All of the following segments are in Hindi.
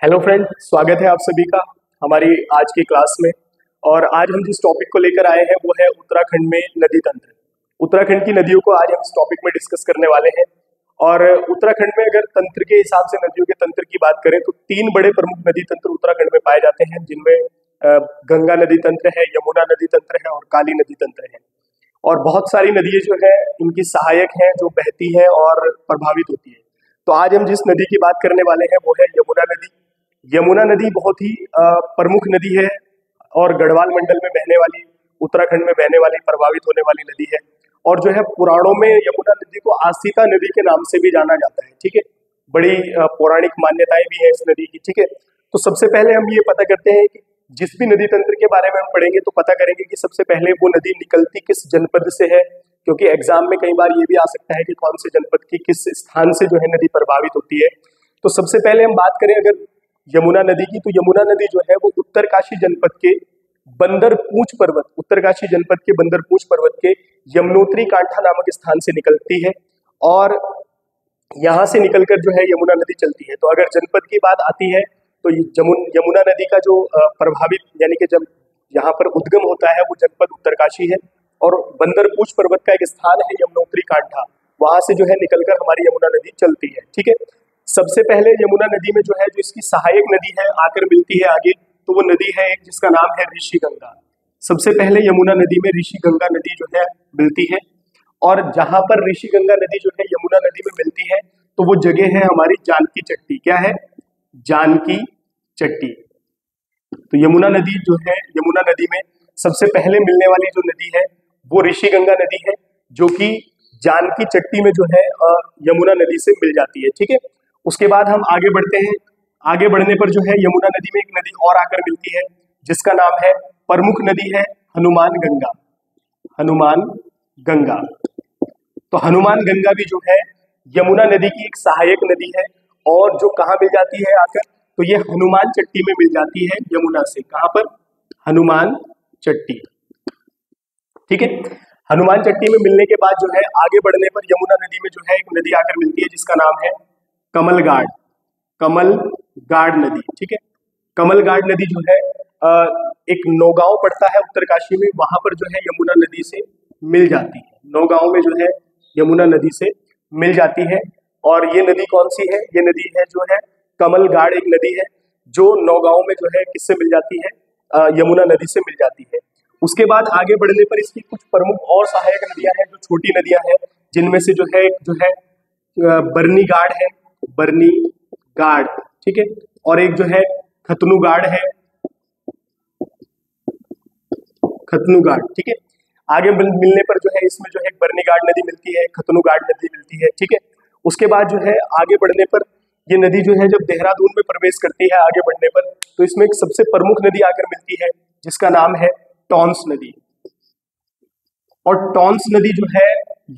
हेलो फ्रेंड, स्वागत है आप सभी का हमारी आज की क्लास में। और आज हम जिस टॉपिक को लेकर आए हैं वो है उत्तराखंड में नदी तंत्र। उत्तराखंड की नदियों को आज हम इस टॉपिक में डिस्कस करने वाले हैं। और उत्तराखंड में अगर तंत्र के हिसाब से नदियों के तंत्र की बात करें तो तीन बड़े प्रमुख नदी तंत्र उत्तराखंड में पाए जाते हैं, जिनमें गंगा नदी तंत्र है, यमुना नदी तंत्र है और काली नदी तंत्र है। और बहुत सारी नदियां जो है इनकी सहायक हैं, जो बहती हैं और प्रभावित होती है। तो आज हम जिस नदी की बात करने वाले हैं वो है यमुना नदी। यमुना नदी बहुत ही प्रमुख नदी है और गढ़वाल मंडल में बहने वाली, उत्तराखंड में बहने वाली, प्रभावित होने वाली नदी है। और जो है पुराणों में यमुना नदी को आसिता नदी के नाम से भी जाना जाता है। ठीक है, बड़ी पौराणिक मान्यताएं भी है इस नदी की। ठीक है, तो सबसे पहले हम ये पता करते हैं कि जिस भी नदी तंत्र के बारे में हम पढ़ेंगे तो पता करेंगे कि सबसे पहले वो नदी निकलती किस जनपद से है, क्योंकि एग्जाम में कई बार ये भी आ सकता है कि कौन से जनपद की किस स्थान से जो है नदी प्रभावित होती है। तो सबसे पहले हम बात करें अगर यमुना नदी की, तो यमुना नदी जो है वो उत्तरकाशी जनपद के बंदरपूंछ पर्वत, उत्तरकाशी जनपद के बंदरपूंछ पर्वत के यमुनोत्री कांठा नामक स्थान से निकलती है। और यहाँ से निकलकर जो है यमुना नदी चलती है। तो अगर जनपद की बात आती है तो यमुना नदी का जो प्रभावित यानी कि जब यहाँ पर उद्गम होता है वो जनपद उत्तरकाशी है। और बंदरपूंछ पर्वत का एक स्थान है यमुनोत्री कांठा, वहां से जो है निकलकर हमारी यमुना नदी चलती है। ठीक है, सबसे पहले यमुना नदी में जो है जो इसकी सहायक नदी है आकर मिलती है आगे, तो वो नदी है एक जिसका नाम है ऋषि गंगा। सबसे पहले यमुना नदी में ऋषि गंगा नदी जो है मिलती है। और जहां पर ऋषि गंगा नदी जो है यमुना नदी में मिलती है तो वो जगह है हमारी जानकी चट्टी। क्या है? जानकी चट्टी। तो यमुना नदी जो है, यमुना नदी में सबसे पहले मिलने वाली जो नदी है वो ऋषि गंगा नदी है, जो कि जानकी चट्टी में जो है यमुना नदी से मिल जाती है। ठीक है, उसके बाद हम आगे बढ़ते हैं। आगे बढ़ने पर जो है यमुना नदी में एक नदी और आकर मिलती है जिसका नाम है, प्रमुख नदी है हनुमान गंगा। हनुमान गंगा। तो हनुमान गंगा भी जो है यमुना नदी की एक सहायक नदी है। और जो कहाँ मिल जाती है आकर, तो ये हनुमान चट्टी में मिल जाती है यमुना से। कहाँ पर? हनुमान चट्टी। ठीक है, हनुमान चट्टी में मिलने के बाद जो है आगे बढ़ने पर यमुना नदी में जो है एक नदी आकर मिलती है जिसका नाम है कमलगाड़। कमलगाड़ नदी। ठीक है, कमलगाड़ नदी जो है एक नौगांव पड़ता है उत्तरकाशी में, वहां पर जो है यमुना नदी से मिल जाती है। नौगांव में जो है यमुना नदी से मिल जाती है। और ये नदी कौन सी है? ये नदी है जो है कमलगाड़, एक नदी है जो नौगांव में जो है किससे मिल जाती है? यमुना नदी से मिल जाती है। उसके बाद आगे बढ़ने पर इसकी कुछ प्रमुख और सहायक नदियां हैं जो छोटी नदियां हैं, जिनमें से जो है बरनी गाड़ है, बरनी गाड़। ठीक है, और एक जो है खतनू गाड़ है, खतनू गाड़। ठीक है, आगे मिलने पर जो है इसमें जो है बरनी गाड़ नदी मिलती है, खतनू गाड़ नदी मिलती है। ठीक है, उसके बाद जो है आगे बढ़ने पर ये नदी जो है जब देहरादून में प्रवेश करती है आगे बढ़ने पर, तो इसमें एक सबसे प्रमुख नदी आकर मिलती है जिसका नाम है टॉन्स नदी। और टॉन्स नदी जो है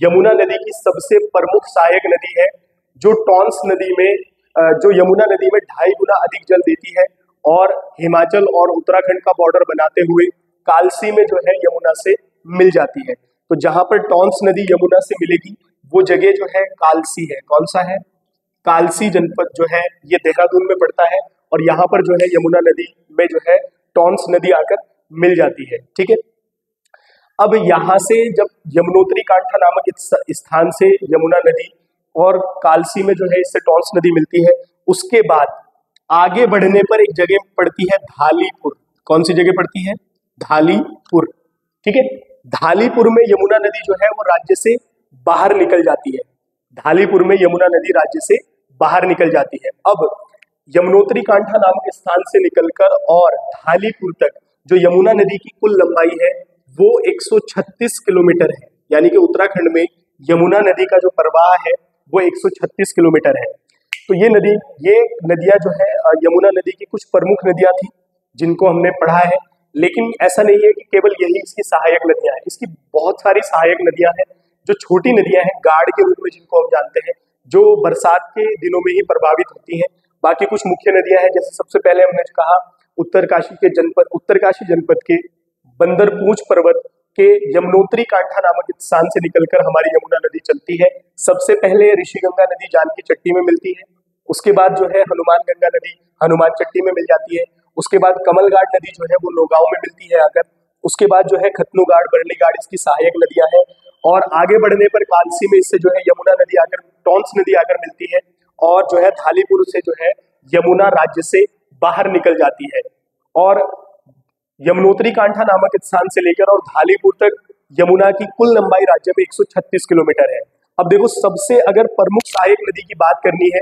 यमुना नदी की सबसे प्रमुख सहायक नदी है, जो टॉन्स नदी में जो यमुना नदी में 2.5 गुना अधिक जल देती है। और हिमाचल और उत्तराखंड का बॉर्डर बनाते हुए कालसी में जो है यमुना से मिल जाती है। तो जहां पर टॉन्स नदी यमुना से मिलेगी वो जगह जो है कालसी है। कौन सा है? कालसी जनपद जो है ये देहरादून में पड़ता है। और यहाँ पर जो है यमुना नदी में जो है टॉन्स नदी आकर मिल जाती है। ठीक है, अब यहाँ से जब यमुनोत्री कांठा नामक स्थान से यमुना नदी और कालसी में जो है इससे टॉन्स नदी मिलती है, उसके बाद आगे बढ़ने पर एक जगह पड़ती है धालीपुर। कौन सी जगह पड़ती है? धालीपुर। ठीक है, धालीपुर में यमुना नदी जो है वो राज्य से बाहर निकल जाती है। धालीपुर में यमुना नदी राज्य से बाहर निकल जाती है। अब यमुनोत्री कांठा नामक स्थान से निकलकर और धालीपुर तक जो यमुना नदी की कुल लंबाई है वो 136 किलोमीटर है। यानी कि उत्तराखंड में यमुना नदी का जो प्रवाह है वो 136 किलोमीटर है। तो ये नदियां जो है यमुना नदी की कुछ प्रमुख नदियां थी जिनको हमने पढ़ा है। लेकिन ऐसा नहीं है कि केवल यही इसकी सहायक नदियां हैं, इसकी बहुत सारी सहायक नदियां हैं जो छोटी नदियां हैं, गाड़ के रूप में जिनको हम जानते हैं, जो बरसात के दिनों में ही प्रभावित होती हैं। बाकी कुछ मुख्य नदियां हैं, जैसे सबसे पहले हमने कहा उत्तरकाशी जनपद के बंदरपूंछ पर्वत के यमुनोत्री कांठा नामक स्थान से निकलकर हमारी यमुना नदी चलती है। सबसे पहले ऋषि गंगा नदी जानकी चट्टी में मिलती है। उसके बाद जो है हनुमान गंगा नदी हनुमान चट्टी में मिल जाती है। उसके बाद कमलघाट नदी जो है वो नौगांव में मिलती है आकर। उसके बाद जो है खतनुघाट, बर्नीघाट इसकी सहायक नदियां हैं। और आगे बढ़ने पर कालसी में इससे जो है यमुना नदी आकर, टॉन्स नदी आकर मिलती है और जो है धालीपुर से जो है यमुना राज्य से बाहर निकल जाती है। और यमुनोत्री कांठा नामक स्थान से लेकर और धालीपुर तक यमुना की कुल लंबाई राज्य में 136 किलोमीटर है। अब देखो, सबसे अगर प्रमुख सहायक नदी की बात करनी है,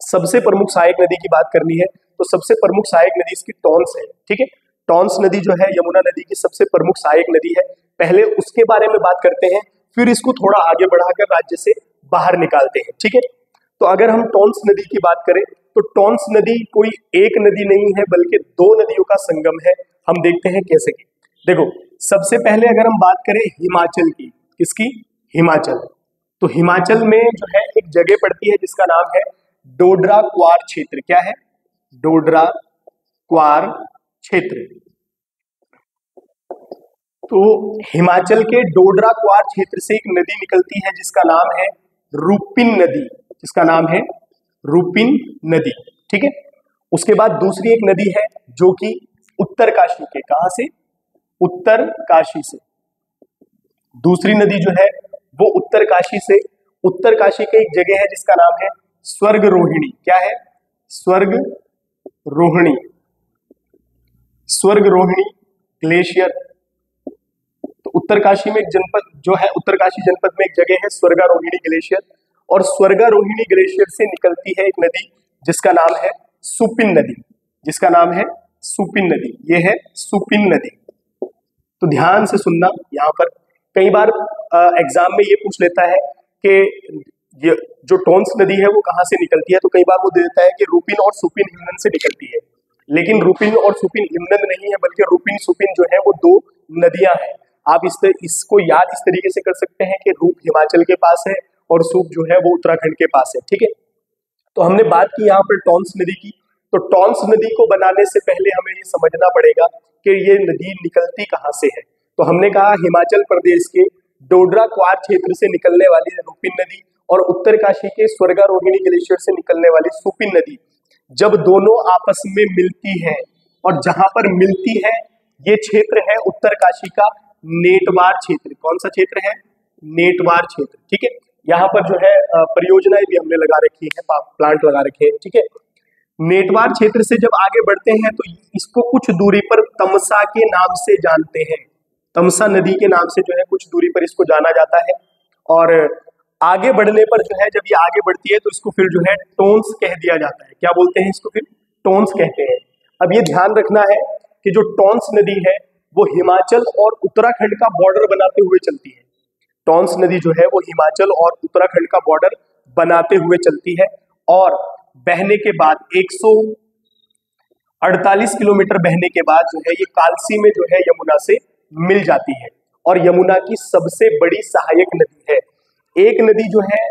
सबसे प्रमुख सहायक नदी की बात करनी है तो सबसे प्रमुख सहायक नदी इसकी टॉन्स है। ठीक है, टॉन्स नदी जो है यमुना नदी की सबसे प्रमुख सहायक नदी है। पहले उसके बारे में बात करते हैं, फिर इसको थोड़ा आगे बढ़ाकर राज्य से बाहर निकालते हैं। ठीक है, तो अगर हम टॉन्स नदी की बात करें तो टॉन्स नदी कोई एक नदी नहीं है बल्कि दो नदियों का संगम है। हम देखते हैं कैसे की। देखो, सबसे पहले अगर हम बात करें हिमाचल की, किसकी? हिमाचल। तो हिमाचल में जो है एक जगह पड़ती है जिसका नाम है डोडरा क्वार क्षेत्र। क्या है? डोडरा क्वार क्षेत्र। तो हिमाचल के डोडरा क्वार क्षेत्र से एक नदी निकलती है जिसका नाम है रूपिन नदी, जिसका नाम है रूपिन नदी। ठीक है, उसके बाद दूसरी एक नदी है जो कि उत्तरकाशी के, कहां से? उत्तरकाशी से। दूसरी नदी जो है वो उत्तरकाशी से, उत्तरकाशी के एक जगह है जिसका नाम है स्वर्ग रोहिणी। क्या है? स्वर्ग रोहिणी। स्वर्ग रोहिणी ग्लेशियर। तो उत्तरकाशी में एक जनपद जो है, उत्तरकाशी जनपद में एक जगह है स्वर्गारोहिणी ग्लेशियर, और स्वर्गारोहिणी ग्लेशियर से निकलती है एक नदी जिसका नाम है सुपिन नदी, जिसका नाम है सुपिन नदी। ये है सुपिन नदी। तो ध्यान से सुनना, यहाँ पर कई बार एग्जाम में ये पूछ लेता है कि ये जो टॉन्स नदी है वो कहाँ से निकलती है, तो कई बार वो दे देता है कि रूपिन और सुपिन हिमनद से निकलती है, लेकिन रूपिन और सुपिन हिमनद नहीं है बल्कि रूपिन सुपिन जो है वो दो नदियां हैं। आप इसको याद इस तरीके से कर सकते हैं कि रूप हिमाचल के पास है और सुप जो है वो उत्तराखंड के पास है। ठीक है, तो हमने बात की यहाँ पर टॉन्स नदी की। तो टॉन्स नदी को बनाने से पहले हमें ये समझना पड़ेगा कि ये नदी निकलती कहाँ से है। तो हमने कहा हिमाचल प्रदेश के डोडरा क्वार क्षेत्र से निकलने वाली रूपिन नदी और उत्तरकाशी के स्वर्गारोहिणी ग्लेशियर से निकलने वाली सुपिन नदी, जब दोनों आपस में मिलती है, और जहां पर मिलती है ये क्षेत्र है उत्तरकाशी का नेटवार क्षेत्र। कौन सा क्षेत्र है? नेटवार क्षेत्र। ठीक है, यहाँ पर जो है परियोजनाएं भी हमने लगा रखी है, प्लांट लगा रखे हैं। ठीक है, नेटवार क्षेत्र से जब आगे बढ़ते हैं तो इसको कुछ दूरी पर तमसा के नाम से जानते हैं। तमसा नदी के नाम से जो है कुछ दूरी पर इसको जाना जाता है। और आगे बढ़ने पर जो है, जब ये आगे बढ़ती है तो इसको फिर जो है टॉन्स कह दिया जाता है। क्या बोलते हैं इसको? फिर टॉन्स कहते हैं। अब ये ध्यान रखना है कि जो टॉन्स नदी है वो हिमाचल और उत्तराखंड का बॉर्डर बनाते हुए चलती है। टॉन्स नदी जो है वो हिमाचल और उत्तराखंड का बॉर्डर बनाते हुए चलती है, और बहने के बाद 148 किलोमीटर बहने के बाद जो है ये कालसी में जो है यमुना से मिल जाती है, और यमुना की सबसे बड़ी सहायक नदी है। एक नदी जो है